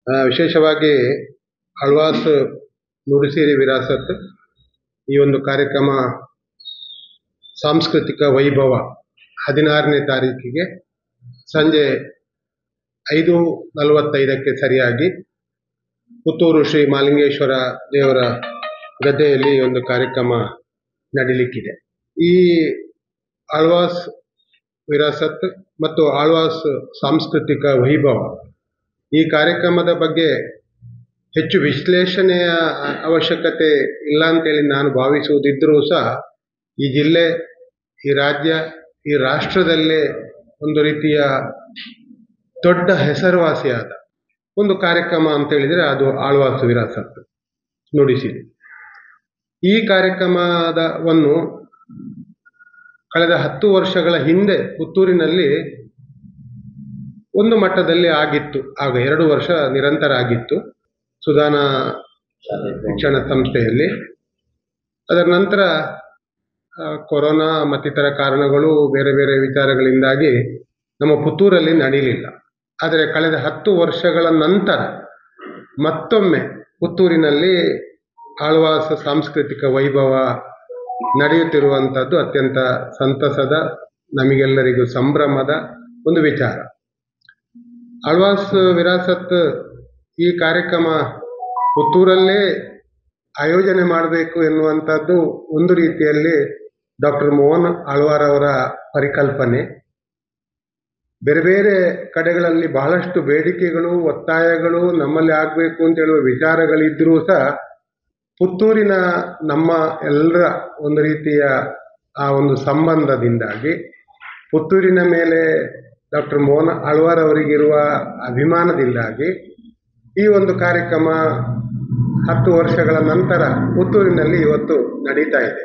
ವಿಶೇಷವಾಗಿ ಆಳ್ವಾಸ್ ನುಡಿಸಿರಿ ವಿರಾಸತ್ ಈ ಒಂದು ಕಾರ್ಯಕ್ರಮ ಸಾಂಸ್ಕೃತಿಕ ವೈಭವ 16ನೇ ತಾರೀಕಿಗೆ ಸಂಜೆ 5:45ಕ್ಕೆ ಸರಿಯಾಗಿ ಪುತ್ತೂರು ಶ್ರೀ ಮಾಲಿಂಗೇಶ್ವರ ದೇವರ ಗದ್ದೆಯಲ್ಲಿ ಒಂದು ಕಾರ್ಯಕ್ರಮ ನಡೀಲಿಕ್ಕಿದೆ. ಈ ಆಳ್ವಾಸ್ ವಿರಾಸತ್ ಮತ್ತು ಆಳ್ವಾಸ್ ಸಾಂಸ್ಕೃತಿಕ ವೈಭವ ಈ ಕಾರ್ಯಕ್ರಮದ ಬಗ್ಗೆ ಹೆಚ್ಚು ವಿಶ್ಲೇಷಣೆಯ ಅವಶ್ಯಕತೆ ಇಲ್ಲ ಅಂತೇಳಿ ನಾನು ಭಾವಿಸುವುದಿದ್ದರೂ ಸಹ ಈ ಜಿಲ್ಲೆ, ಈ ರಾಜ್ಯ, ಈ ರಾಷ್ಟ್ರದಲ್ಲೇ ಒಂದು ರೀತಿಯ ದೊಡ್ಡ ಹೆಸರುವಾಸಿಯಾದ ಒಂದು ಕಾರ್ಯಕ್ರಮ ಅಂತ ಹೇಳಿದರೆ ಅದು ಆಳ್ವಾಸ್ ವಿರಾಸತ್ ನುಡಿಸಿರಿ. ಈ ಕಾರ್ಯಕ್ರಮವನ್ನು ಕಳೆದ 10 ವರ್ಷಗಳ ಹಿಂದೆ ಪುತ್ತೂರಿನಲ್ಲಿ ಒಂದು ಮಟ್ಟದಲ್ಲಿ ಆಗಿತ್ತು. ಆಗ 2 ವರ್ಷ ನಿರಂತರ ಆಗಿತ್ತು ಸುಧಾನ ಶಿಕ್ಷಣ ಸಂಸ್ಥೆಯಲ್ಲಿ. ಅದರ ನಂತರ ಕೊರೋನಾ ಮತ್ತಿತರ ಕಾರಣಗಳು, ಬೇರೆ ಬೇರೆ ವಿಚಾರಗಳಿಂದಾಗಿ ನಮ್ಮ ಪುತ್ತೂರಲ್ಲಿ ನಡೀಲಿಲ್ಲ. ಆದರೆ ಕಳೆದ 10 ವರ್ಷಗಳ ನಂತರ ಮತ್ತೊಮ್ಮೆ ಪುತ್ತೂರಿನಲ್ಲಿ ಆಳ್ವಾಸ್ ಸಾಂಸ್ಕೃತಿಕ ವೈಭವ ನಡೆಯುತ್ತಿರುವಂಥದ್ದು ಅತ್ಯಂತ ಸಂತಸದ, ನಮಗೆಲ್ಲರಿಗೂ ಸಂಭ್ರಮದ ಒಂದು ವಿಚಾರ. ಆಳ್ವಾಸ್ ವಿರಾಸತ್ ಈ ಕಾರ್ಯಕ್ರಮ ಪುತ್ತೂರಲ್ಲೇ ಆಯೋಜನೆ ಮಾಡಬೇಕು ಎನ್ನುವಂಥದ್ದು ಒಂದು ರೀತಿಯಲ್ಲಿ ಡಾಕ್ಟರ್ ಮೋಹನ್ ಆಳ್ವಾರ್ ಅವರ ಪರಿಕಲ್ಪನೆ. ಬೇರೆ ಬೇರೆ ಕಡೆಗಳಲ್ಲಿ ಬಹಳಷ್ಟು ಬೇಡಿಕೆಗಳು, ಒತ್ತಾಯಗಳು ನಮ್ಮಲ್ಲಿ ಆಗಬೇಕು ಅಂತ ಹೇಳುವ ವಿಚಾರಗಳಿದ್ದರೂ ಸಹ ಪುತ್ತೂರಿನ ನಮ್ಮ ಎಲ್ಲರ ಒಂದು ರೀತಿಯ ಆ ಒಂದು ಸಂಬಂಧದಿಂದಾಗಿ, ಪುತ್ತೂರಿನ ಮೇಲೆ ಡಾಕ್ಟರ್ ಮೋಹನ್ ಆಳ್ವಾರ್ ಅವರಿಗಿರುವ ಅಭಿಮಾನದಿಂದಾಗಿ ಈ ಒಂದು ಕಾರ್ಯಕ್ರಮ 10 ವರ್ಷಗಳ ನಂತರ ಪುತ್ತೂರಿನಲ್ಲಿ ಇವತ್ತು ನಡೀತಾ ಇದೆ.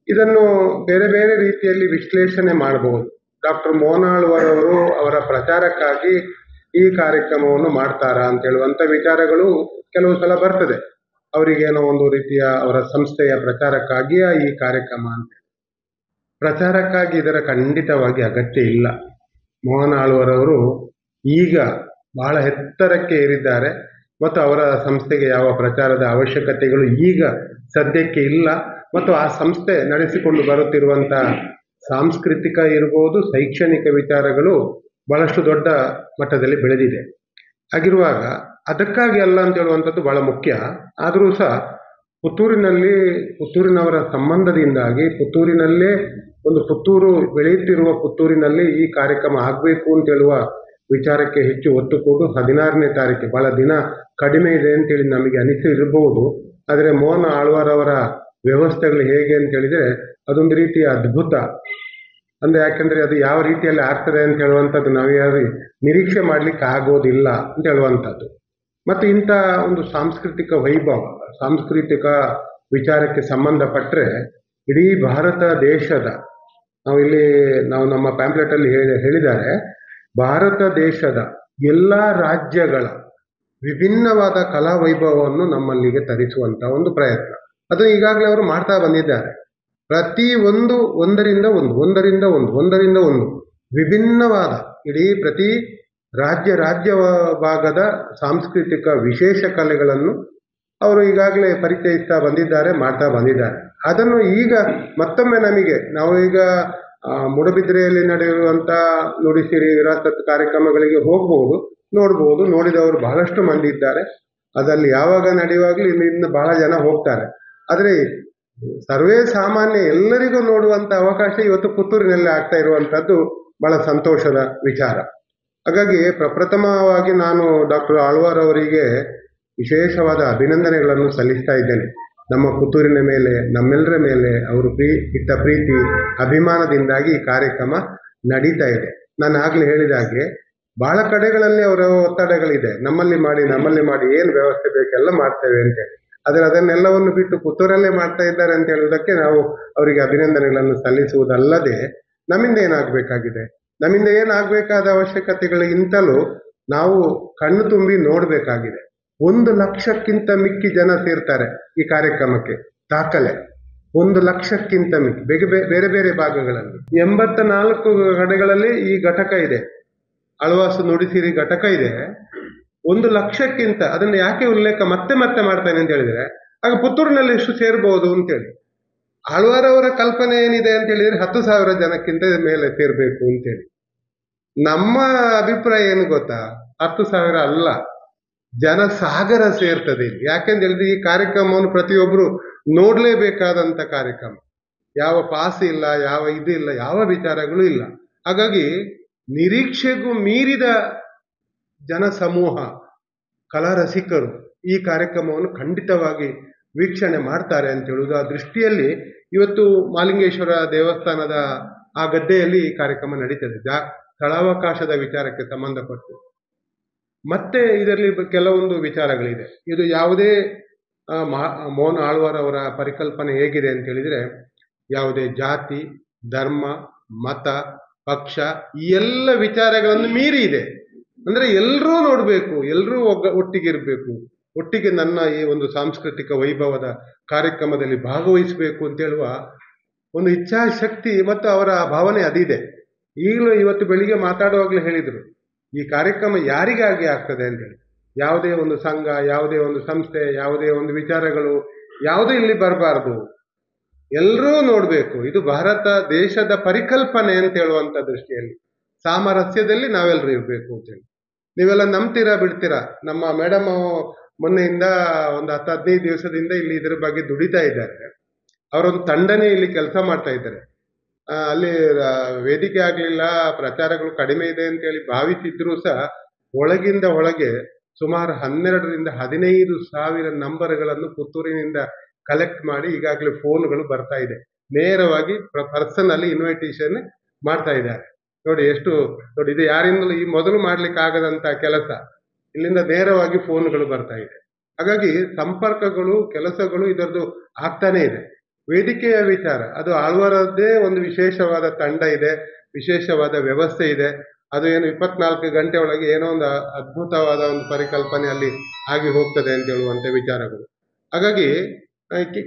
ಇದನ್ನು ಬೇರೆ ಬೇರೆ ರೀತಿಯಲ್ಲಿ ವಿಶ್ಲೇಷಣೆ ಮಾಡಬಹುದು. ಡಾಕ್ಟರ್ ಮೋಹನ್ ಆಳ್ವಾರ್ ಅವರು ಅವರ ಪ್ರಚಾರಕ್ಕಾಗಿ ಈ ಕಾರ್ಯಕ್ರಮವನ್ನು ಮಾಡ್ತಾರಾ ಅಂತ ಹೇಳುವಂಥ ವಿಚಾರಗಳು ಕೆಲವು ಸಲ ಬರ್ತದೆ. ಅವರಿಗೇನೋ ಒಂದು ರೀತಿಯ ಅವರ ಸಂಸ್ಥೆಯ ಪ್ರಚಾರಕ್ಕಾಗಿಯೇ ಈ ಕಾರ್ಯಕ್ರಮ ಅಂತ. ಪ್ರಚಾರಕ್ಕಾಗಿ ಇದರ ಖಂಡಿತವಾಗಿ ಅಗತ್ಯ ಇಲ್ಲ. ಮೋಹನ್ ಆಳ್ವಾರ್ ಅವರು ಈಗ ಬಹಳ ಎತ್ತರಕ್ಕೆ ಏರಿದ್ದಾರೆ ಮತ್ತು ಅವರ ಸಂಸ್ಥೆಗೆ ಯಾವ ಪ್ರಚಾರದ ಅವಶ್ಯಕತೆಗಳು ಈಗ ಸದ್ಯಕ್ಕೆ ಇಲ್ಲ. ಮತ್ತು ಆ ಸಂಸ್ಥೆ ನಡೆಸಿಕೊಂಡು ಬರುತ್ತಿರುವಂಥ ಸಾಂಸ್ಕೃತಿಕ ಇರ್ಬೋದು, ಶೈಕ್ಷಣಿಕ ವಿಚಾರಗಳು ಬಹಳಷ್ಟು ದೊಡ್ಡ ಮಟ್ಟದಲ್ಲಿ ಬೆಳೆದಿದೆ. ಹಾಗಿರುವಾಗ ಅದಕ್ಕಾಗಿ ಅಲ್ಲ ಅಂತ ಹೇಳುವಂಥದ್ದು ಬಹಳ ಮುಖ್ಯ. ಆದರೂ ಸಹ ಪುತ್ತೂರಿನವರ ಸಂಬಂಧದಿಂದಾಗಿ ಪುತ್ತೂರಿನಲ್ಲೇ ಒಂದು ಪುತ್ತೂರು ಬೆಳೆಯುತ್ತಿರುವ ಪುತ್ತೂರಿನಲ್ಲಿ ಈ ಕಾರ್ಯಕ್ರಮ ಆಗಬೇಕು ಅಂತ ಹೇಳುವ ವಿಚಾರಕ್ಕೆ ಹೆಚ್ಚು ಒತ್ತು ಕೊಡು. 16ನೇ ತಾರೀಕು ಬಹಳ ದಿನ ಕಡಿಮೆ ಇದೆ ಅಂತೇಳಿ ನಮಗೆ ಅನಿಸಿರಬಹುದು. ಆದರೆ ಮೋಹನ್ ಆಳ್ವಾರ್ ಅವರ ವ್ಯವಸ್ಥೆಗಳು ಹೇಗೆ ಅಂತ ಹೇಳಿದರೆ ಅದೊಂದು ರೀತಿಯ ಅದ್ಭುತ. ಅಂದರೆ ಯಾಕೆಂದರೆ ಅದು ಯಾವ ರೀತಿಯಲ್ಲಿ ಆಗ್ತದೆ ಅಂತ ಹೇಳುವಂಥದ್ದು ನಾವು ಯಾರು ನಿರೀಕ್ಷೆ ಮಾಡಲಿಕ್ಕೆ ಆಗೋದಿಲ್ಲ ಅಂತ ಹೇಳುವಂಥದ್ದು. ಮತ್ತು ಇಂಥ ಒಂದು ಸಾಂಸ್ಕೃತಿಕ ವೈಭವ, ಸಾಂಸ್ಕೃತಿಕ ವಿಚಾರಕ್ಕೆ ಸಂಬಂಧಪಟ್ಟರೆ ಇಡೀ ಭಾರತ ದೇಶದ, ನಾವು ನಮ್ಮ ಪ್ಯಾಂಪ್ಲೆಟಲ್ಲಿ ಹೇಳಿದ್ದಾರೆ, ಭಾರತ ದೇಶದ ಎಲ್ಲ ರಾಜ್ಯಗಳ ವಿಭಿನ್ನವಾದ ಕಲಾ ವೈಭವವನ್ನು ನಮ್ಮಲ್ಲಿಗೆ ತರಿಸುವಂಥ ಒಂದು ಪ್ರಯತ್ನ ಅದು ಈಗಾಗಲೇ ಅವರು ಮಾಡ್ತಾ ಬಂದಿದ್ದಾರೆ. ಒಂದರಿಂದ ಒಂದು ವಿಭಿನ್ನವಾದ ಇಡೀ ಪ್ರತಿ ರಾಜ್ಯ ಭಾಗದ ಸಾಂಸ್ಕೃತಿಕ ವಿಶೇಷ ಕಲೆಗಳನ್ನು ಅವರು ಈಗಾಗಲೇ ಪರಿಚಯಿಸ್ತಾ ಬಂದಿದ್ದಾರೆ, ಮಾಡ್ತಾ ಬಂದಿದ್ದಾರೆ. ಅದನ್ನು ಈಗ ಮತ್ತೊಮ್ಮೆ ನಾವು ಈಗ ಮೂಡಬಿದ್ರೆಯಲ್ಲಿ ನಡೆಯುವಂಥ ನುಡಿಸಿರಿ ವಿರಾಸತ್ ಕಾರ್ಯಕ್ರಮಗಳಿಗೆ ಹೋಗ್ಬೋದು, ನೋಡ್ಬೋದು. ನೋಡಿದವರು ಬಹಳಷ್ಟು ಮಂದಿ ಇದ್ದಾರೆ. ಅದರಲ್ಲಿ ಯಾವಾಗ ನಡೆಯುವಾಗಲೂ ಇಲ್ಲಿಂದ ಬಹಳ ಜನ ಹೋಗ್ತಾರೆ. ಆದರೆ ಸರ್ವೇ ಸಾಮಾನ್ಯ ಎಲ್ಲರಿಗೂ ನೋಡುವಂಥ ಅವಕಾಶ ಇವತ್ತು ಪುತ್ತೂರಿನಲ್ಲಿ ಆಗ್ತಾ ಇರುವಂಥದ್ದು ಬಹಳ ಸಂತೋಷದ ವಿಚಾರ. ಹಾಗಾಗಿ ಪ್ರಪ್ರಥಮವಾಗಿ ನಾನು ಡಾಕ್ಟರ್ ಆಳ್ವಾರ್ ಅವರಿಗೆ ವಿಶೇಷವಾದ ಅಭಿನಂದನೆಗಳನ್ನು ಸಲ್ಲಿಸ್ತಾ ಇದ್ದೇನೆ. ನಮ್ಮ ಪುತ್ತೂರಿನ ಮೇಲೆ, ನಮ್ಮೆಲ್ಲರ ಮೇಲೆ ಅವರು ಇಟ್ಟ ಪ್ರೀತಿ, ಅಭಿಮಾನದಿಂದಾಗಿ ಈ ಕಾರ್ಯಕ್ರಮ ನಡೀತಾ ಇದೆ. ನಾನು ಆಗಲೇ ಹೇಳಿದ ಹಾಗೆ ಬಹಳ ಕಡೆಗಳಲ್ಲಿ ಅವರ ಒತ್ತಡಗಳಿದೆ. ನಮ್ಮಲ್ಲಿ ಮಾಡಿ ಏನು ವ್ಯವಸ್ಥೆ ಬೇಕೆಲ್ಲ ಮಾಡ್ತೇವೆ ಅಂತೇಳಿ. ಆದರೆ ಅದನ್ನೆಲ್ಲವನ್ನು ಬಿಟ್ಟು ಪುತ್ತೂರಲ್ಲೇ ಮಾಡ್ತಾ ಇದ್ದಾರೆ ಅಂತ ಹೇಳುವುದಕ್ಕೆ ನಾವು ಅವರಿಗೆ ಅಭಿನಂದನೆಗಳನ್ನು ಸಲ್ಲಿಸುವುದಲ್ಲದೆ ನಮ್ಮಿಂದ ಏನಾಗಬೇಕಾಗಿದೆ, ನಮ್ಮಿಂದ ಏನಾಗಬೇಕಾದ ಅವಶ್ಯಕತೆಗಳಿಗಿಂತಲೂ ನಾವು ಕಣ್ಣು ತುಂಬಿ ನೋಡಬೇಕಾಗಿದೆ. 1 ಲಕ್ಷಕ್ಕಿಂತ ಮಿಕ್ಕಿ ಜನ ಸೇರ್ತಾರೆ ಈ ಕಾರ್ಯಕ್ರಮಕ್ಕೆ. ದಾಖಲೆ 1 ಲಕ್ಷಕ್ಕಿಂತ ಮಿಕ್ಕಿ ಬೇರೆ ಬೇರೆ ಭಾಗಗಳಲ್ಲಿ 84 ಕಡೆಗಳಲ್ಲಿ ಈ ಘಟಕ ಇದೆ. ಆಳ್ವಾಸ್ ನುಡಿಸಿರಿ ಘಟಕ ಇದೆ. 1,00,000ಕ್ಕಿಂತ ಅದನ್ನು ಯಾಕೆ ಉಲ್ಲೇಖ ಮತ್ತೆ ಮತ್ತೆ ಮಾಡ್ತಾನೆ ಅಂತ ಹೇಳಿದ್ರೆ, ಆಗ ಪುತ್ತೂರಿನಲ್ಲಿ ಎಷ್ಟು ಸೇರ್ಬೋದು ಅಂತೇಳಿ. ಆಳ್ವಾರವರ ಕಲ್ಪನೆ ಏನಿದೆ ಅಂತ ಹೇಳಿದ್ರೆ 10,000 ಜನಕ್ಕಿಂತ ಮೇಲೆ ಸೇರ್ಬೇಕು ಅಂತೇಳಿ. ನಮ್ಮ ಅಭಿಪ್ರಾಯ ಏನು ಗೊತ್ತಾ, 10,000 ಅಲ್ಲ, ಜನಸಾಗರ ಸೇರ್ತದೆ ಇಲ್ಲಿ. ಯಾಕೆಂತ ಹೇಳಿದ್ರೆ ಈ ಕಾರ್ಯಕ್ರಮವನ್ನು ಪ್ರತಿಯೊಬ್ಬರು ನೋಡ್ಲೇಬೇಕಾದಂತ ಕಾರ್ಯಕ್ರಮ. ಯಾವ ಪಾಸ್ ಇಲ್ಲ, ಯಾವ ಇದು ಇಲ್ಲ, ಯಾವ ವಿಚಾರಗಳು ಇಲ್ಲ. ಹಾಗಾಗಿ ನಿರೀಕ್ಷೆಗೂ ಮೀರಿದ ಜನಸಮೂಹ, ಕಲಾ ರಸಿಕರು ಈ ಕಾರ್ಯಕ್ರಮವನ್ನು ಖಂಡಿತವಾಗಿ ವೀಕ್ಷಣೆ ಮಾಡ್ತಾರೆ ಅಂತ ಹೇಳುವುದು. ಆ ದೃಷ್ಟಿಯಲ್ಲಿ ಇವತ್ತು ಮಹಾಲಿಂಗೇಶ್ವರ ದೇವಸ್ಥಾನದ ಆ ಗದ್ದೆಯಲ್ಲಿ ಈ ಕಾರ್ಯಕ್ರಮ ನಡೀತದೆ, ಸ್ಥಳಾವಕಾಶದ ವಿಚಾರಕ್ಕೆ ಸಂಬಂಧಪಟ್ಟು. ಮತ್ತೆ ಇದರಲ್ಲಿ ಕೆಲವೊಂದು ವಿಚಾರಗಳಿದೆ. ಇದು ಯಾವುದೇ ಮೋಹನ್ ಆಳ್ವಾರ್ ಅವರ ಪರಿಕಲ್ಪನೆ ಹೇಗಿದೆ ಅಂತ ಹೇಳಿದ್ರೆ, ಯಾವುದೇ ಜಾತಿ, ಧರ್ಮ, ಮತ, ಪಕ್ಷ ಈ ಎಲ್ಲ ವಿಚಾರಗಳನ್ನು ಮೀರಿ ಇದೆ. ಅಂದ್ರೆ ಎಲ್ಲರೂ ನೋಡ್ಬೇಕು, ಎಲ್ಲರೂ ಒಟ್ಟಿಗೆ ಇರಬೇಕು, ಒಟ್ಟಿಗೆ ನನ್ನ ಈ ಒಂದು ಸಾಂಸ್ಕೃತಿಕ ವೈಭವದ ಕಾರ್ಯಕ್ರಮದಲ್ಲಿ ಭಾಗವಹಿಸಬೇಕು ಅಂತ ಹೇಳುವ ಒಂದು ಇಚ್ಛಾಶಕ್ತಿ ಮತ್ತು ಅವರ ಭಾವನೆ ಅದಿದೆ. ಈಗಲೂ ಇವತ್ತು ಬೆಳಿಗ್ಗೆ ಮಾತಾಡುವಾಗಲೂ ಹೇಳಿದರು, ಈ ಕಾರ್ಯಕ್ರಮ ಯಾರಿಗಾಗಿ ಆಗ್ತದೆ ಅಂತೇಳಿ. ಯಾವುದೇ ಒಂದು ಸಂಘ, ಯಾವುದೇ ಒಂದು ಸಂಸ್ಥೆ, ಯಾವುದೇ ಒಂದು ವಿಚಾರಗಳು ಯಾವುದೂ ಇಲ್ಲಿ ಬರಬಾರ್ದು, ಎಲ್ಲರೂ ನೋಡ್ಬೇಕು. ಇದು ಭಾರತ ದೇಶದ ಪರಿಕಲ್ಪನೆ ಅಂತ ಹೇಳುವಂತ ದೃಷ್ಟಿಯಲ್ಲಿ ಸಾಮರಸ್ಯದಲ್ಲಿ ನಾವೆಲ್ಲರೂ ಇರಬೇಕು ಅಂತೇಳಿ. ನೀವೆಲ್ಲ ನಂಬ್ತೀರಾ ಬಿಡ್ತೀರಾ, ನಮ್ಮ ಮೇಡಮ್ ಮೊನ್ನೆಯಿಂದ ಒಂದು 10-15 ದಿವಸದಿಂದ ಇಲ್ಲಿ ಇದರ ಬಗ್ಗೆ ದುಡಿತಾ ಇದ್ದಾರೆ. ಅವರೊಂದು ತಂಡನೇ ಇಲ್ಲಿ ಕೆಲಸ ಮಾಡ್ತಾ ಇದ್ದಾರೆ. ಅಲ್ಲಿ ವೇದಿಕೆ ಆಗ್ಲಿಲ್ಲ, ಪ್ರಚಾರಗಳು ಕಡಿಮೆ ಇದೆ ಅಂತೇಳಿ ಭಾವಿಸಿದ್ರು ಸಹ ಒಳಗಿಂದ ಒಳಗೆ ಸುಮಾರು 12ರಿಂದ 15,000 ನಂಬರ್ಗಳನ್ನು ಪುತ್ತೂರಿನಿಂದ ಕಲೆಕ್ಟ್ ಮಾಡಿ ಈಗಾಗಲೇ ಫೋನ್ಗಳು ಬರ್ತಾ ಇದೆ. ನೇರವಾಗಿ ಪರ್ಸನಲಿ ಇನ್ವಿಟೇಷನ್ ಮಾಡ್ತಾ ಇದ್ದಾರೆ. ನೋಡಿ ಎಷ್ಟು ನೋಡಿ, ಇದು ಯಾರಿಂದಲೂ ಈ ಮೊದಲು ಮಾಡ್ಲಿಕ್ಕೆ ಆಗದಂತ ಕೆಲಸ. ಇಲ್ಲಿಂದ ನೇರವಾಗಿ ಫೋನ್ಗಳು ಬರ್ತಾ ಇದೆ. ಹಾಗಾಗಿ ಸಂಪರ್ಕಗಳು, ಕೆಲಸಗಳು ಇದರದ್ದು ಆಗ್ತಾನೆ ಇದೆ. ವೇದಿಕೆಯ ವಿಚಾರ ಅದು ಆಳ್ವಾರದ್ದೇ ಒಂದು ವಿಶೇಷವಾದ ತಂಡ ಇದೆ, ವಿಶೇಷವಾದ ವ್ಯವಸ್ಥೆ ಇದೆ. ಅದು ಏನು 24 ಗಂಟೆ ಒಳಗೆ ಏನೋ ಒಂದು ಅದ್ಭುತವಾದ ಒಂದು ಪರಿಕಲ್ಪನೆ ಅಲ್ಲಿ ಆಗಿ ಹೋಗ್ತದೆ ಅಂತ ಹೇಳುವಂತ ವಿಚಾರಗಳು. ಹಾಗಾಗಿ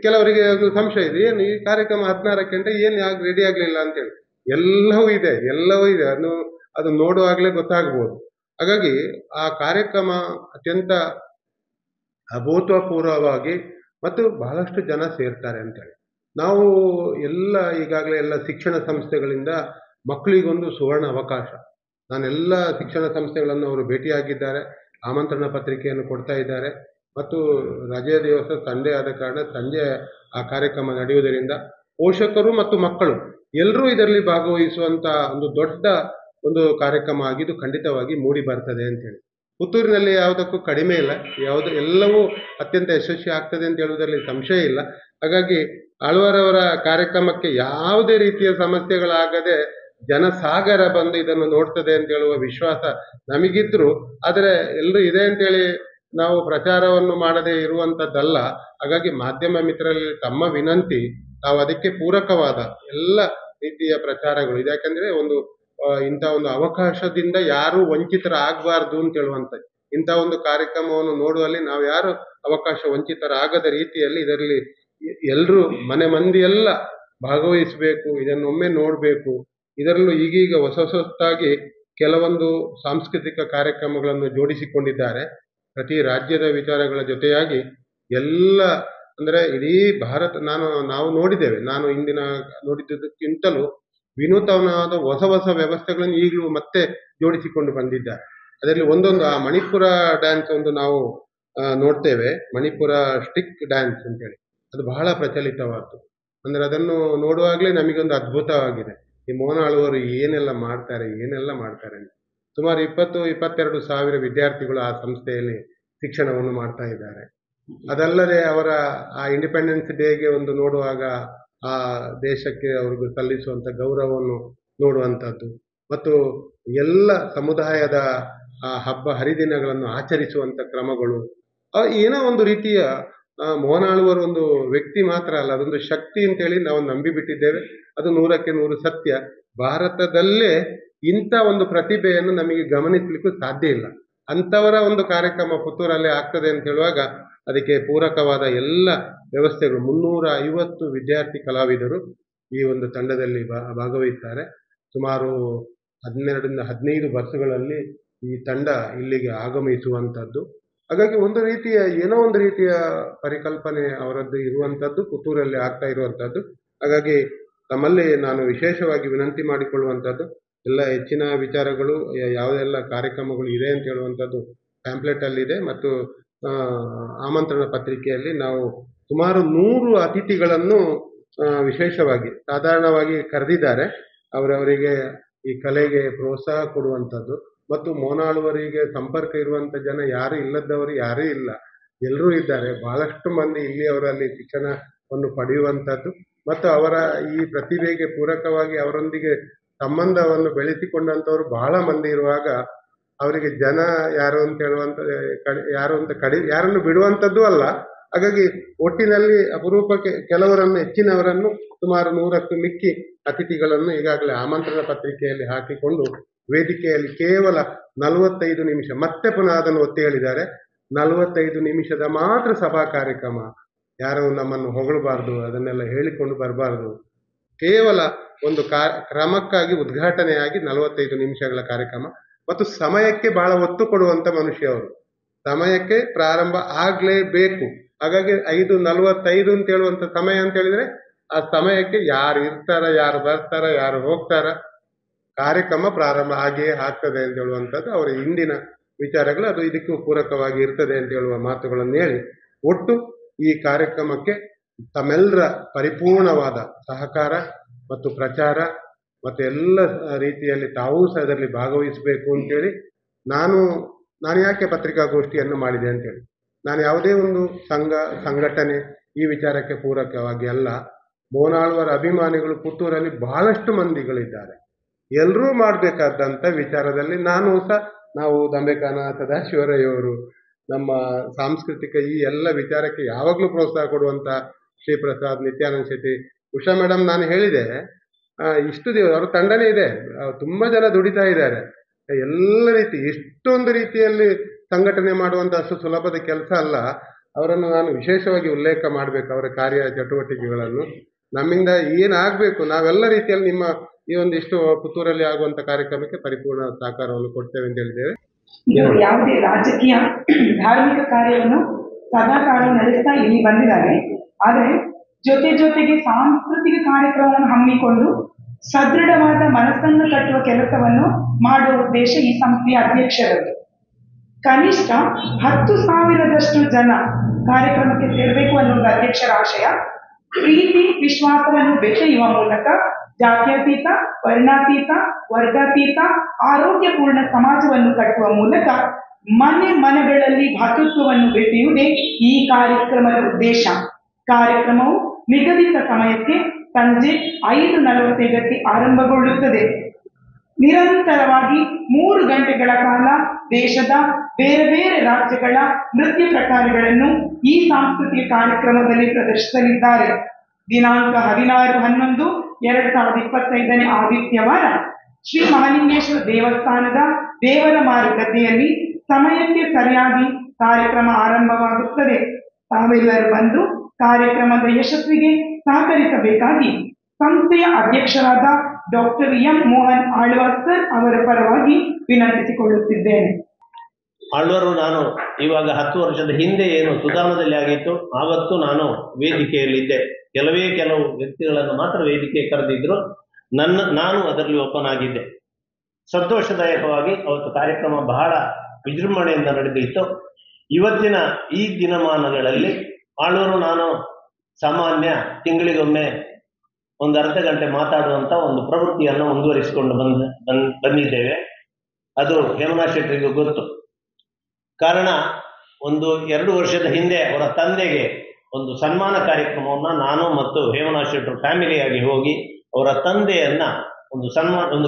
ಕೆಲವರಿಗೆ ಒಂದು ಸಂಶಯ ಇದೆ, ಏನು ಈ ಕಾರ್ಯಕ್ರಮ 16ಕ್ಕೆ ಅಂತ ಏನು ಯಾಕೆ ರೆಡಿ ಆಗ್ಲಿಲ್ಲ ಅಂತೇಳಿ. ಎಲ್ಲವೂ ಇದೆ, ಎಲ್ಲವೂ ಇದೆ, ಅದು ನೋಡುವಾಗಲೇ ಗೊತ್ತಾಗ್ಬೋದು. ಹಾಗಾಗಿ ಆ ಕಾರ್ಯಕ್ರಮ ಅತ್ಯಂತ ಅಭೂತಪೂರ್ವವಾಗಿ ಮತ್ತು ಬಹಳಷ್ಟು ಜನ ಸೇರ್ತಾರೆ ಅಂತೇಳಿ. ನಾವು ಈಗಾಗಲೇ ಎಲ್ಲ ಶಿಕ್ಷಣ ಸಂಸ್ಥೆಗಳಿಂದ ಮಕ್ಕಳಿಗೊಂದು ಸುವರ್ಣ ಅವಕಾಶ. ನಾನೆಲ್ಲ ಶಿಕ್ಷಣ ಸಂಸ್ಥೆಗಳನ್ನು ಅವರು ಭೇಟಿಯಾಗಿದ್ದಾರೆ, ಆಮಂತ್ರಣ ಪತ್ರಿಕೆಯನ್ನು ಕೊಡ್ತಾ ಇದ್ದಾರೆ. ಮತ್ತು ರಜೆಯ ದಿವಸ ಸಂಡೇ ಆದ ಕಾರಣ ಸಂಜೆ ಆ ಕಾರ್ಯಕ್ರಮ ನಡೆಯುವುದರಿಂದ ಪೋಷಕರು ಮತ್ತು ಮಕ್ಕಳು ಎಲ್ಲರೂ ಇದರಲ್ಲಿ ಭಾಗವಹಿಸುವಂತ ಒಂದು ದೊಡ್ಡ ಒಂದು ಕಾರ್ಯಕ್ರಮ ಆಗಿದ್ದು ಖಂಡಿತವಾಗಿ ಮೂಡಿ ಬರ್ತದೆ ಅಂತೇಳಿ. ಪುತ್ತೂರಿನಲ್ಲಿ ಯಾವುದಕ್ಕೂ ಕಡಿಮೆ ಇಲ್ಲ, ಎಲ್ಲವೂ ಅತ್ಯಂತ ಯಶಸ್ವಿ ಆಗ್ತದೆ ಅಂತ ಹೇಳುವುದರಲ್ಲಿ ಸಂಶಯ ಇಲ್ಲ. ಹಾಗಾಗಿ ಆಳ್ವಾರ್ ಅವರ ಕಾರ್ಯಕ್ರಮಕ್ಕೆ ಯಾವುದೇ ರೀತಿಯ ಸಮಸ್ಯೆಗಳಾಗದೆ ಜನಸಾಗರ ಬಂದು ಇದನ್ನು ನೋಡ್ತದೆ ಅಂತ ಹೇಳುವ ವಿಶ್ವಾಸ ನಮಗಿದ್ರು. ಆದರೆ ಎಲ್ಲರೂ ಇದೆ ಅಂತೇಳಿ ನಾವು ಪ್ರಚಾರವನ್ನು ಮಾಡದೇ ಇರುವಂತದ್ದಲ್ಲ. ಹಾಗಾಗಿ ಮಾಧ್ಯಮ ಮಿತ್ರರಲ್ಲಿ ತಮ್ಮ ವಿನಂತಿ, ನಾವು ಅದಕ್ಕೆ ಪೂರಕವಾದ ಎಲ್ಲ ರೀತಿಯ ಪ್ರಚಾರಗಳು ಇದೆ. ಯಾಕಂದ್ರೆ ಇಂಥ ಒಂದು ಅವಕಾಶದಿಂದ ಯಾರು ವಂಚಿತರಾಗಬಾರ್ದು ಅಂತ ಹೇಳುವಂತ ಇಂಥ ಒಂದು ಕಾರ್ಯಕ್ರಮವನ್ನು ನೋಡುವಲ್ಲಿ ನಾವು ಯಾರು ಅವಕಾಶ ವಂಚಿತರಾಗದ ರೀತಿಯಲ್ಲಿ ಇದರಲ್ಲಿ ಎಲ್ಲರೂ ಮನೆ ಮಂದಿ ಎಲ್ಲ ಭಾಗವಹಿಸಬೇಕು, ಇದನ್ನೊಮ್ಮೆ ನೋಡಬೇಕು. ಇದರಲ್ಲೂ ಈಗೀಗ ಹೊಸದಾಗಿ ಕೆಲವೊಂದು ಸಾಂಸ್ಕೃತಿಕ ಕಾರ್ಯಕ್ರಮಗಳನ್ನು ಜೋಡಿಸಿಕೊಂಡಿದ್ದಾರೆ. ಪ್ರತಿ ರಾಜ್ಯದ ವಿಚಾರಗಳ ಜೊತೆಯಾಗಿ ಎಲ್ಲ ಅಂದ್ರೆ ಇಡೀ ಭಾರತ ನಾವು ನೋಡಿದ್ದೇವೆ. ನಾನು ಇಂದಿನ ನೋಡಿದ್ದಕ್ಕಿಂತಲೂ ವಿನೂತನವಾದ ಹೊಸ ವ್ಯವಸ್ಥೆಗಳನ್ನು ಈಗಲೂ ಮತ್ತೆ ಜೋಡಿಸಿಕೊಂಡು ಬಂದಿದ್ದಾರೆ. ಅದರಲ್ಲಿ ಒಂದೊಂದು ಆ ಮಣಿಪುರ ಡ್ಯಾನ್ಸ್ ಒಂದು ನಾವು ನೋಡ್ತೇವೆ, ಮಣಿಪುರ ಸ್ಟಿಕ್ ಡ್ಯಾನ್ಸ್ ಅಂತೇಳಿ. ಅದು ಬಹಳ ಪ್ರಚಲಿತವಾದ್ದು. ಅಂದ್ರೆ ಅದನ್ನು ನೋಡುವಾಗಲೇ ನಮಗೊಂದು ಅದ್ಭುತವಾಗಿದೆ, ಈ ಮೋಹನ್ ಆಳ್ವಾರ್ ಏನೆಲ್ಲ ಮಾಡ್ತಾರೆ ಅಂತ. ಸುಮಾರು 20-22 ಸಾವಿರ ವಿದ್ಯಾರ್ಥಿಗಳು ಆ ಸಂಸ್ಥೆಯಲ್ಲಿ ಶಿಕ್ಷಣವನ್ನು ಮಾಡ್ತಾ ಇದ್ದಾರೆ. ಅದಲ್ಲದೆ ಅವರ ಆ ಇಂಡಿಪೆಂಡೆನ್ಸ್ ಡೇಗೆ ಒಂದು ನೋಡುವಾಗ ಆ ದೇಶಕ್ಕೆ ಅವ್ರಿಗೆ ಸಲ್ಲಿಸುವಂತ ಗೌರವವನ್ನು ನೋಡುವಂಥದ್ದು ಮತ್ತು ಎಲ್ಲ ಸಮುದಾಯದ ಆ ಹಬ್ಬ ಹರಿದಿನಗಳನ್ನು ಆಚರಿಸುವಂತ ಕ್ರಮಗಳು, ಏನೋ ಒಂದು ರೀತಿಯ ಮೋಹನ್ ಆಳ್ವಾರ್ ಒಂದು ವ್ಯಕ್ತಿ ಮಾತ್ರ ಅಲ್ಲ, ಅದೊಂದು ಶಕ್ತಿ ಅಂತೇಳಿ ನಾವು ನಂಬಿಬಿಟ್ಟಿದ್ದೇವೆ. ಅದು 100ಕ್ಕೆ 100 ಸತ್ಯ. ಭಾರತದಲ್ಲೇ ಇಂಥ ಒಂದು ಪ್ರತಿಭೆಯನ್ನು ನಮಗೆ ಗಮನಿಸಲಿಕ್ಕೂ ಸಾಧ್ಯ ಇಲ್ಲ. ಅಂಥವರ ಒಂದು ಕಾರ್ಯಕ್ರಮ ಪುತ್ತೂರಲ್ಲೇ ಆಗ್ತದೆ ಅಂತ ಹೇಳುವಾಗ ಅದಕ್ಕೆ ಪೂರಕವಾದ ಎಲ್ಲ ವ್ಯವಸ್ಥೆಗಳು. 350 ವಿದ್ಯಾರ್ಥಿ ಕಲಾವಿದರು ಈ ಒಂದು ತಂಡದಲ್ಲಿ ಭಾಗವಹಿಸ್ತಾರೆ. ಸುಮಾರು 12ರಿಂದ 15 ಬಸ್ಗಳಲ್ಲಿ ಈ ತಂಡ ಇಲ್ಲಿಗೆ ಆಗಮಿಸುವಂಥದ್ದು. ಹಾಗಾಗಿ ಒಂದು ರೀತಿಯ ಏನೋ ಒಂದು ರೀತಿಯ ಪರಿಕಲ್ಪನೆ ಅವರದ್ದು ಇರುವಂಥದ್ದು, ಪುತ್ತೂರಲ್ಲಿ ಆಗ್ತಾ ಇರುವಂಥದ್ದು. ಹಾಗಾಗಿ ತಮ್ಮಲ್ಲಿ ನಾನು ವಿಶೇಷವಾಗಿ ವಿನಂತಿ ಮಾಡಿಕೊಳ್ಳುವಂಥದ್ದು, ಎಲ್ಲ ಹೆಚ್ಚಿನ ವಿಚಾರಗಳು ಯಾವುದೆಲ್ಲ ಕಾರ್ಯಕ್ರಮಗಳು ಇದೆ ಅಂತ ಹೇಳುವಂಥದ್ದು ಪ್ಯಾಂಪ್ಲೆಟಲ್ಲಿದೆ ಮತ್ತು ಆಮಂತ್ರಣ ಪತ್ರಿಕೆಯಲ್ಲಿ ನಾವು ಸುಮಾರು 100 ಅತಿಥಿಗಳನ್ನು ವಿಶೇಷವಾಗಿ ಸಾಧಾರಣವಾಗಿ ಕರೆದಿದ್ದಾರೆ. ಅವರವರಿಗೆ ಈ ಕಲೆಗೆ ಪ್ರೋತ್ಸಾಹ ಕೊಡುವಂಥದ್ದು ಮತ್ತು ಮೋನಾಳುವರಿಗೆ ಸಂಪರ್ಕ ಇರುವಂಥ ಜನ ಯಾರು ಇಲ್ಲದವರು ಯಾರೂ ಇಲ್ಲ, ಎಲ್ಲರೂ ಇದ್ದಾರೆ. ಬಹಳಷ್ಟು ಮಂದಿ ಇಲ್ಲಿ ಅವರಲ್ಲಿ ಶಿಕ್ಷಣವನ್ನು ಪಡೆಯುವಂಥದ್ದು ಮತ್ತು ಅವರ ಈ ಪ್ರತಿಭೆಗೆ ಪೂರಕವಾಗಿ ಅವರೊಂದಿಗೆ ಸಂಬಂಧವನ್ನು ಬೆಳೆಸಿಕೊಂಡಂಥವ್ರು ಬಹಳ ಮಂದಿ ಇರುವಾಗ ಅವರಿಗೆ ಜನ ಯಾರು ಅಂತ ಹೇಳುವಂಥ ಯಾರು ಅಂತ ಯಾರನ್ನು ಬಿಡುವಂಥದ್ದು ಅಲ್ಲ. ಹಾಗಾಗಿ ಒಟ್ಟಿನಲ್ಲಿ ಅಪರೂಪಕ್ಕೆ ಕೆಲವರನ್ನು, ಹೆಚ್ಚಿನವರನ್ನು, ಸುಮಾರು 100ಕ್ಕೂ ಮಿಕ್ಕಿ ಅತಿಥಿಗಳನ್ನು ಈಗಾಗಲೇ ಆಮಂತ್ರಣ ಪತ್ರಿಕೆಯಲ್ಲಿ ಹಾಕಿಕೊಂಡು ವೇದಿಕೆಯಲ್ಲಿ ಕೇವಲ 45 ನಿಮಿಷ, ಮತ್ತೆ ಪುನಃ ಅದನ್ನು ಒತ್ತಿ ಹೇಳಿದ್ದಾರೆ, 45 ನಿಮಿಷದ ಮಾತ್ರ ಸಭಾ ಕಾರ್ಯಕ್ರಮ. ಯಾರು ನಮ್ಮನ್ನು ಹೊಗಳಬಾರ್ದು, ಅದನ್ನೆಲ್ಲ ಹೇಳಿಕೊಂಡು ಬರಬಾರ್ದು. ಕೇವಲ ಒಂದು ಕ್ರಮಕ್ಕಾಗಿ ಉದ್ಘಾಟನೆಯಾಗಿ 45 ನಿಮಿಷಗಳ ಕಾರ್ಯಕ್ರಮ ಮತ್ತು ಸಮಯಕ್ಕೆ ಬಹಳ ಒತ್ತು ಕೊಡುವಂತ ಮನುಷ್ಯ ಅವರು. ಸಮಯಕ್ಕೆ ಪ್ರಾರಂಭ ಆಗ್ಲೇಬೇಕು. ಹಾಗಾಗಿ 5:45 ಅಂತ ಹೇಳುವಂತ ಸಮಯ ಅಂತ ಹೇಳಿದ್ರೆ ಆ ಸಮಯಕ್ಕೆ ಯಾರು ಇರ್ತಾರ, ಯಾರು ಬರ್ತಾರ, ಯಾರು ಹೋಗ್ತಾರ, ಕಾರ್ಯಕ್ರಮ ಪ್ರಾರಂಭ ಆಗಿಯೇ ಆಗ್ತದೆ ಅಂತ ಹೇಳುವಂಥದ್ದು ಅವರ ಹಿಂದಿನ ವಿಚಾರಗಳು. ಅದು ಇದಕ್ಕೂ ಪೂರಕವಾಗಿ ಇರ್ತದೆ ಅಂತ ಹೇಳುವ ಮಾತುಗಳನ್ನು ಹೇಳಿ, ಒಟ್ಟು ಈ ಕಾರ್ಯಕ್ರಮಕ್ಕೆ ತಮ್ಮೆಲ್ಲರ ಪರಿಪೂರ್ಣವಾದ ಸಹಕಾರ ಮತ್ತು ಪ್ರಚಾರ ಮತ್ತು ಎಲ್ಲ ರೀತಿಯಲ್ಲಿ ತಾವೂ ಸಹ ಅದರಲ್ಲಿ ಭಾಗವಹಿಸಬೇಕು ಅಂತೇಳಿ ನಾನು ಯಾಕೆ ಪತ್ರಿಕಾಗೋಷ್ಠಿಯನ್ನು ಮಾಡಿದೆ ಅಂತೇಳಿ, ನಾನು ಯಾವುದೇ ಒಂದು ಸಂಘಟನೆ ಈ ವಿಚಾರಕ್ಕೆ ಪೂರಕವಾಗಿ ಅಲ್ಲ. ಮೋನಾಳ್ವರ ಅಭಿಮಾನಿಗಳು ಪುತ್ತೂರಲ್ಲಿ ಬಹಳಷ್ಟು ಮಂದಿಗಳಿದ್ದಾರೆ. ಎಲ್ಲರೂ ಮಾಡಬೇಕಾದಂಥ ವಿಚಾರದಲ್ಲಿ ನಾವು ದಂಬೆಕಾನ ಸದಾಶಿವರಯ್ಯವರು, ನಮ್ಮ ಸಾಂಸ್ಕೃತಿಕ ಈ ಎಲ್ಲ ವಿಚಾರಕ್ಕೆ ಯಾವಾಗಲೂ ಪ್ರೋತ್ಸಾಹ ಕೊಡುವಂಥ ಶ್ರೀ ಪ್ರಸಾದ್, ನಿತ್ಯಾನಂದ ಶೆಟ್ಟಿ, ಉಷಾ ಮೇಡಮ್, ನಾನು ಹೇಳಿದೆ ಇಷ್ಟು ದಿವಸ ಅವ್ರ ತಂಡನೇ ಇದೆ, ತುಂಬ ಜನ ದುಡಿತಾ ಇದ್ದಾರೆ. ಎಲ್ಲ ರೀತಿ ಇಷ್ಟೊಂದು ರೀತಿಯಲ್ಲಿ ಸಂಘಟನೆ ಮಾಡುವಂಥ ಅಷ್ಟು ಸುಲಭದ ಕೆಲಸ ಅಲ್ಲ. ಅವರನ್ನು ನಾನು ವಿಶೇಷವಾಗಿ ಉಲ್ಲೇಖ ಮಾಡಬೇಕು, ಅವರ ಕಾರ್ಯ ಚಟುವಟಿಕೆಗಳನ್ನು. ನಮ್ಮಿಂದ ಏನಾಗಬೇಕು ನಾವೆಲ್ಲ ರೀತಿಯಲ್ಲಿ ನಿಮ್ಮ ಈ ಒಂದಿಷ್ಟು ಪುತ್ತೂರಲ್ಲಿ ಆಗುವಂತ ಕಾರ್ಯಕ್ರಮಕ್ಕೆ ಪರಿಪೂರ್ಣ ಸಹಕಾರವನ್ನು ಕೊಡ್ತೇವೆ ಅಂತ ಹೇಳಿದ್ದೇವೆ. ಯಾವುದೇ ರಾಜಕೀಯ ಧಾರ್ಮಿಕ ಕಾರ್ಯವನ್ನು ಸದಾಕಾಲ ನಡೆಸ್ತಾ ಇಲ್ಲಿ ಬಂದಿದ್ದಾರೆ. ಆದರೆ ಜೊತೆಗೆ ಸಾಂಸ್ಕೃತಿಕ ಕಾರ್ಯಕ್ರಮವನ್ನು ಹಮ್ಮಿಕೊಂಡು ಸದೃಢವಾದ ಮನಸ್ಸನ್ನು ಕಟ್ಟುವ ಕೆಲಸವನ್ನು ಮಾಡುವ ಉದ್ದೇಶ ಈ ಸಂಸ್ಥೆಯ ಅಧ್ಯಕ್ಷರದ್ದು. ಕನಿಷ್ಠ 10,000ದಷ್ಟು ಜನ ಕಾರ್ಯಕ್ರಮಕ್ಕೆ ಸೇರಬೇಕು ಅನ್ನುವುದು ಅಧ್ಯಕ್ಷರ ಆಶಯ. ಪ್ರೀತಿ ವಿಶ್ವಾಸವನ್ನು ಬೆಸೆಯುವ ಮೂಲಕ ಜಾತ್ಯತೀತ, ವರ್ಣಾತೀತ, ವರ್ಗಾತೀತ, ಆರೋಗ್ಯಪೂರ್ಣ ಸಮಾಜವನ್ನು ಕಟ್ಟುವ ಮೂಲಕ ಮನೆಗಳಲ್ಲಿ ಭಾತೃತ್ವವನ್ನು ಬೆಸೆಯುವುದೇ ಈ ಕಾರ್ಯಕ್ರಮದ ಉದ್ದೇಶ. ಕಾರ್ಯಕ್ರಮವು ನಿಗದಿತ ಸಮಯಕ್ಕೆ ಸಂಜೆ 5:45ಕ್ಕೆ ಆರಂಭಗೊಳ್ಳುತ್ತದೆ. ನಿರಂತರವಾಗಿ 3 ಗಂಟೆಗಳ ಕಾಲ ದೇಶದ ಬೇರೆ ಬೇರೆ ರಾಜ್ಯಗಳ ನೃತ್ಯ ಪ್ರಕಾರಗಳನ್ನು ಈ ಸಾಂಸ್ಕೃತಿಕ ಕಾರ್ಯಕ್ರಮದಲ್ಲಿ ಪ್ರದರ್ಶಿಸಲಿದ್ದಾರೆ. ದಿನಾಂಕ 16/11/2025 ಆದಿತ್ಯವಾರ ಶ್ರೀ ಮಹಾಲಿಂಗೇಶ್ವರ ದೇವಸ್ಥಾನದ ದೇವರ ಮಾರುಕಟ್ಟೆಯಲ್ಲಿ ಸಮಯಕ್ಕೆ ಸರಿಯಾಗಿ ಕಾರ್ಯಕ್ರಮ ಆರಂಭವಾಗುತ್ತದೆ. ತಾವೆಲ್ಲರೂ ಬಂದು ಕಾರ್ಯಕ್ರಮದ ಯಶಸ್ವಿಗೆ ಸಹಕರಿಸಬೇಕಾಗಿ ಸಂಸ್ಥೆಯ ಅಧ್ಯಕ್ಷರಾದ doctor M Mohan Alvar sir ಅವರ ಪರವಾಗಿ ವಿನಂತಿಸಿಕೊಳ್ಳುತ್ತಿದ್ದೇನೆ. ಆಳ್ವಾರು, ನಾನು ಇವಾಗ 10 ವರ್ಷದ ಹಿಂದೆ ಏನು ಸುಧಾರಣದಲ್ಲಿ ಆಗಿತ್ತು, ಆವತ್ತು ನಾನು ವೇದಿಕೆಯಲ್ಲಿದ್ದೆ. ಕೆಲವು ವ್ಯಕ್ತಿಗಳನ್ನು ಮಾತ್ರ ವೇದಿಕೆ ಕರೆದಿದ್ರು, ನಾನು ಅದರಲ್ಲಿ ಒಪ್ಪನಾಗಿದ್ದೆ. ಸಂತೋಷದಾಯಕವಾಗಿ ಅವತ್ತು ಕಾರ್ಯಕ್ರಮ ಬಹಳ ವಿಜೃಂಭಣೆಯಿಂದ ನಡೆದಿತ್ತು. ಇವತ್ತಿನ ಈ ದಿನಮಾನಗಳಲ್ಲಿ ಆಳ್ವಾರು ನಾನು ಸಾಮಾನ್ಯ ತಿಂಗಳಿಗೊಮ್ಮೆ ಒಂದು ಅರ್ಧ ಗಂಟೆ ಮಾತಾಡುವಂಥ ಒಂದು ಪ್ರವೃತ್ತಿಯನ್ನು ಮುಂದುವರಿಸಿಕೊಂಡು ಬಂದಿದ್ದೇವೆ. ಅದು ಹೇಮನಾ ಶೆಟ್ಟರಿಗೂ ಗೊತ್ತು. ಕಾರಣ, 1-2 ವರ್ಷದ ಹಿಂದೆ ಅವರ ತಂದೆಗೆ ಒಂದು ಸನ್ಮಾನ ಕಾರ್ಯಕ್ರಮವನ್ನು ನಾನು ಮತ್ತು ಹೇಮನಾ ಶೆಟ್ಟರು ಫ್ಯಾಮಿಲಿಯಾಗಿ ಹೋಗಿ ಅವರ ತಂದೆಯನ್ನ ಒಂದು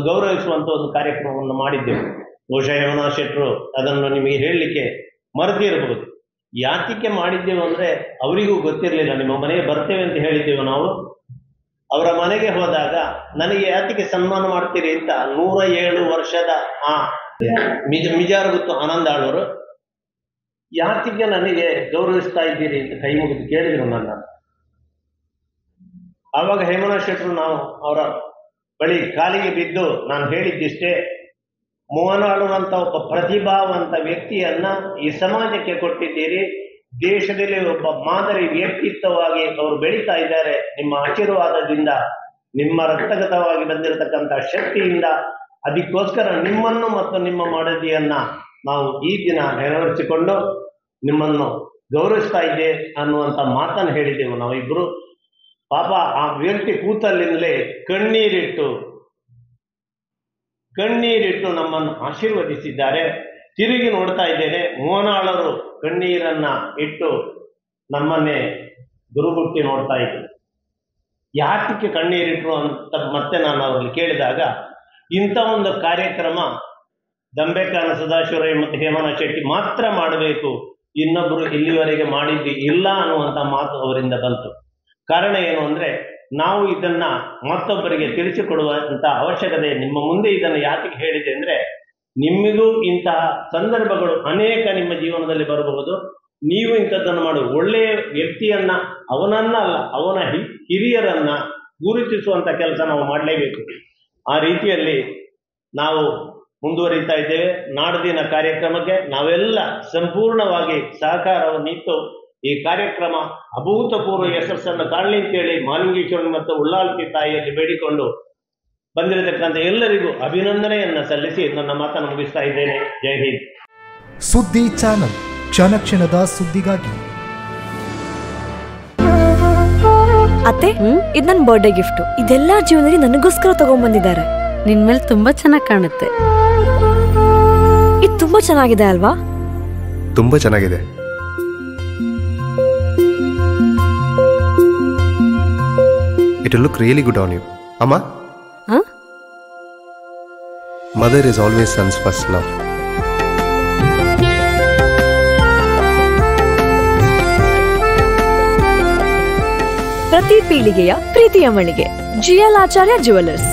ಗೌರವಿಸುವಂಥ ಒಂದು ಕಾರ್ಯಕ್ರಮವನ್ನು ಮಾಡಿದ್ದೆವು. ಬಹುಶಃ ಹೇಮನಾ ಶೆಟ್ಟರು ಅದನ್ನು ನಿಮಗೆ ಹೇಳಲಿಕ್ಕೆ ಮರೆತಿರಬಹುದು. ಯಾತಿಕೆ ಮಾಡಿದ್ದೆವು ಅಂದರೆ ಅವರಿಗೂ ಗೊತ್ತಿರಲಿಲ್ಲ. ನಿಮ್ಮ ಮನೆಗೆ ಬರ್ತೇವೆ ಅಂತ ಹೇಳಿದ್ದೆವು ನಾವು. ಅವರ ಮನೆಗೆ ಹೋದಾಗ ನನಗೆ ಯಾತಿಗೆ ಸನ್ಮಾನ ಮಾಡ್ತೀರಿ ಅಂತ 107 ವರ್ಷದ ಮಿಜಾರು ಗೊತ್ತು ಆನಂದ ಆಳ್ವರು ಯಾತಿಗೆ ನನಗೆ ಗೌರವಿಸ್ತಾ ಇದ್ದೀರಿ ಅಂತ ಕೈ ಮುಗಿದು ಕೇಳಿದ್ರು ನನ್ನ. ಆವಾಗ ಹೇಮನಾ ಶೆಟ್ಟರು ನಾವು ಅವರ ಬಳಿ ಕಾಲಿಗೆ ಬಿದ್ದು ನಾನು ಹೇಳಿದ್ದಿಷ್ಟೇ, ಮೋಹನಾಳು ಅಂತ ಒಬ್ಬ ಪ್ರತಿಭಾವಂತ ವ್ಯಕ್ತಿಯನ್ನ ಈ ಸಮಾಜಕ್ಕೆ ಕೊಟ್ಟಿದ್ದೀರಿ. ದೇಶದಲ್ಲಿ ಒಬ್ಬ ಮಾದರಿ ವ್ಯಕ್ತಿತ್ವವಾಗಿ ಅವರು ಬೆಳೀತಾ ಇದ್ದಾರೆ. ನಿಮ್ಮ ಆಶೀರ್ವಾದದಿಂದ, ನಿಮ್ಮ ರಕ್ತಗತವಾಗಿ ಬಂದಿರತಕ್ಕಂಥ ಶಕ್ತಿಯಿಂದ, ಅದಕ್ಕೋಸ್ಕರ ನಿಮ್ಮನ್ನು ಮತ್ತು ನಿಮ್ಮ ಮಡದಿಯನ್ನ ನಾವು ಈ ದಿನ ನೆರವೇರಿಸಿಕೊಂಡು ನಿಮ್ಮನ್ನು ಗೌರವಿಸ್ತಾ ಇದ್ದೆ ಅನ್ನುವಂಥ ಮಾತನ್ನು ಹೇಳಿದೆವು ನಾವಿಬ್ರು. ಪಾಪ ಆ ವ್ಯಕ್ತಿ ಕೂತಲ್ಲಿಂದಲೇ ಕಣ್ಣೀರಿಟ್ಟು ನಮ್ಮನ್ನು ಆಶೀರ್ವದಿಸಿದ್ದಾರೆ. ತಿರುಗಿ ನೋಡ್ತಾ ಇದ್ದೇನೆ, ಮೋಹನಾಳರು ಕಣ್ಣೀರನ್ನ ಇಟ್ಟು ನಮ್ಮನ್ನೇ ದುರುಗುಟ್ಟಿ ನೋಡ್ತಾ ಇದ್ರು. ಯಾತಕ್ಕೆ ಕಣ್ಣೀರಿಟ್ರು ಅಂತ ಮತ್ತೆ ನಾನು ಅವರಲ್ಲಿ ಕೇಳಿದಾಗ, ಇಂಥ ಒಂದು ಕಾರ್ಯಕ್ರಮ ದಂಬೆಕಾನ ಸದಾಶಿವರಾಯ ಮತ್ತು ಹೇಮನ ಶೆಟ್ಟಿ ಮಾತ್ರ ಮಾಡಬೇಕು, ಇನ್ನೊಬ್ಬರು ಇಲ್ಲಿವರೆಗೆ ಮಾಡಿದ್ದು ಇಲ್ಲ ಅನ್ನುವಂಥ ಮಾತು ಅವರಿಂದ ಬಂತು. ಕಾರಣ ಏನು ಅಂದರೆ, ನಾವು ಇದನ್ನ ಮತ್ತೊಬ್ಬರಿಗೆ ತಿಳಿಸಿಕೊಡುವಂಥ ಅವಶ್ಯಕತೆ ನಿಮ್ಮ ಮುಂದೆ ಇದನ್ನು ಯಾತಕ್ಕೆ ಹೇಳಿದೆ ಅಂದರೆ, ನಿಮಗೂ ಇಂತಹ ಸಂದರ್ಭಗಳು ಅನೇಕ ನಿಮ್ಮ ಜೀವನದಲ್ಲಿ ಬರಬಹುದು. ನೀವು ಇಂಥದ್ದನ್ನು ಮಾಡು, ಒಳ್ಳೆಯ ವ್ಯಕ್ತಿಯನ್ನ, ಅವನನ್ನ ಅಲ್ಲ, ಅವನ ಹಿರಿಯರನ್ನ ಗುರುತಿಸುವಂಥ ಕೆಲಸ ನಾವು ಮಾಡಲೇಬೇಕು. ಆ ರೀತಿಯಲ್ಲಿ ನಾವು ಮುಂದುವರಿತಾ ಇದ್ದೇವೆ. ನಾಡಿನ ಕಾರ್ಯಕ್ರಮಕ್ಕೆ ನಾವೆಲ್ಲ ಸಂಪೂರ್ಣವಾಗಿ ಸಹಕಾರವನ್ನಿತ್ತು ಈ ಕಾರ್ಯಕ್ರಮ ಅಭೂತಪೂರ್ವ ಯಶಸ್ಸನ್ನು ಕಾಣಲಿ ಅಂತೇಳಿ ಮಾಲಿಂಗೇಶ್ವರನ ಮತ್ತು ಉಳ್ಳಾಲ್ತಿ ತಾಯಿಯಲ್ಲಿ ಬೇಡಿಕೊಂಡು ಬಂದಿರತಕ್ಕಂಥ ಎಲ್ಲರಿಗೂ ಅಭಿನಂದನೆಯನ್ನು ಸಲ್ಲಿಸಿ ನನ್ನ ಮಾತನ್ನು ಮುಗಿಸ್ತಾ ಇದ್ದೇನೆ. ಜೈ ಹಿಂದ್. ಸುದ್ದಿ ಚಾನಲ್, ಕ್ಷಣ ಕ್ಷಣದ ಸುದ್ದಿಗಾಗಿ. ಅತ್ತೆ, ಇದು ನನ್ನ ಬರ್ಡೇ ಗಿಫ್ಟ್. ಇದೆಲ್ಲ ಜೀವನದಲ್ಲಿ ನನಗೋಸ್ಕರ ತಗೊಂಡ್ಬಂದಿದ್ದಾರೆ. ನಿನ್ ಮೇಲೆ ತುಂಬಾ ಚೆನ್ನಾಗಿ ಕಾಣುತ್ತೆ. ಇದು ತುಂಬಾ ಚೆನ್ನಾಗಿದೆ ಅಲ್ವಾ? ತುಂಬಾ ಚೆನ್ನಾಗಿದೆ. It will look really good on you. Amma? Huh? Mother is always son's first love. ಪ್ರತಿ ಪೀಳಿಗೆಯ ಪ್ರೀತಿಯ ಮಳಿಗೆ GL ಆಚಾರ್ಯ ಜುವೆಲ್ಲರ್ಸ್.